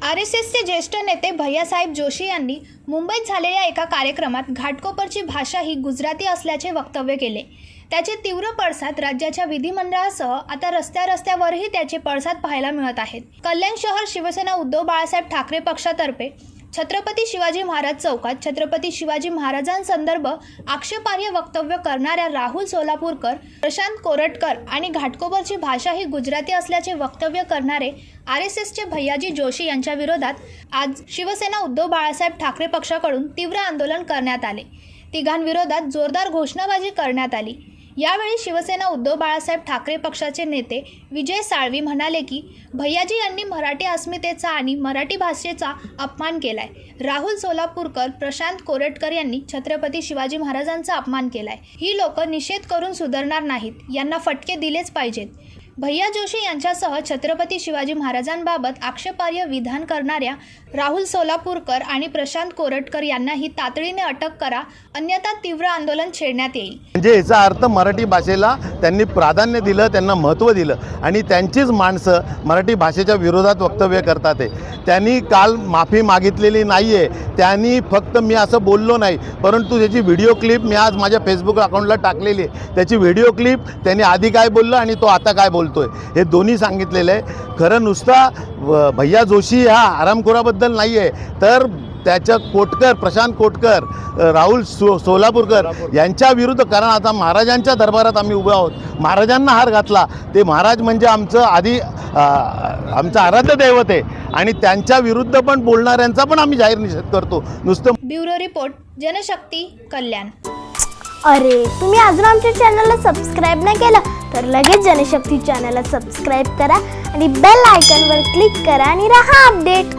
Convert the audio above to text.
आरएसएसचे ज्येष्ठ नेते भैयासाहेब जोशी यांनी मुंबईत झालेल्या एका कार्यक्रमात घाटकोपरची भाषा ही गुजराती असल्याचे वक्तव्य केले। त्याचे तीव्र पडसाद राज्याच्या विधिमंडळासह आता रस्त्यावरही त्याचे पडसाद पाहायला मिळत आहेत। कल्याण शहर शिवसेना उद्धव बाळासाहेब ठाकरे पक्षातर्फे छत्रपती शिवाजी महाराज चौकात छत्रपती शिवाजी महाराजांसंदर्भ आक्षेपार्ह वक्तव्य करणाऱ्या राहुल सोलापूरकर, प्रशांत कोरटकर आणि घाटकोपरची भाषा ही गुजराती असल्याचे वक्तव्य करणारे आरएसएसचे भैयाजी जोशी यांच्या विरोधात आज शिवसेना उद्धव बाळासाहेब ठाकरे पक्षाकडून तीव्र आंदोलन करण्यात आले। तिघांविरोधात जोरदार घोषणाबाजी करण्यात आली। यावेळी शिवसेना उद्धव बाळासाहेब ठाकरे पक्षाचे नेते विजय साळवी म्हणाले की भैयाजी यांनी मराठी अस्मितेचा आणि मराठी भाषेचा अपमान केलाय। राहुल सोलापूरकर, प्रशांत कोरटकर यांनी छत्रपती शिवाजी महाराजांचा अपमान केलाय। ही लोक निषेध करून सुधारणार नाहीत, यांना फटके दिलेच पाहिजेत। भैया जोशी यांच्यासह छत्रपती शिवाजी महाराजांबाबत आक्षेपार्ह विधान करणाऱ्या राहुल सोलापूरकर आणि प्रशांत कोरटकर यांनाही तातडीने अटक करा, अन्यथा तीव्र आंदोलन छेडण्यात येईल। म्हणजे याचा अर्थ मराठी भाषेला त्यांनी प्राधान्य दिलं, त्यांना महत्त्व दिलं आणि त्यांचीच माणसं मराठी भाषेच्या विरोधात वक्तव्य करतात। त्यांनी काल माफी मागितलेली नाही आहे। त्यांनी फक्त मी असं बोललो नाही, परंतु त्याची व्हिडिओ क्लिप मी आज माझ्या फेसबुक अकाउंटला टाकलेली आहे। त्याची व्हिडिओ क्लिप त्यांनी आधी काय बोललं आणि तो आता काय बोलतोय हे दोन्ही सांगितलेलं आहे। खरं नुसता भैया जोशी हा आरामखोराबद्दल नाही आहे, तर त्याच्या कोटकर, प्रशांत कोटकर, राहुल सोलापूरकर यांच्या विरुद्ध, कारण आता महाराजांच्या दरबारात आम्ही उभे आहोत। महाराजांना हार घातला ते महाराज म्हणजे आमचं आराध्य दैवत आहे आणि त्यांच्या विरुद्ध पण बोलणाऱ्यांचा पण आम्ही जाहीर निषेध करतो। नुसतं ब्युरो रिपोर्ट, जनशक्ती, कल्याण। अरे, तुम्ही अजून आमच्या चॅनलला सबस्क्राईब नाही केलं तर लगेच जनशक्ती चॅनलला सबस्क्राईब करा आणि बेल आयकॉनवर क्लिक करा आणि रहा अपडेट।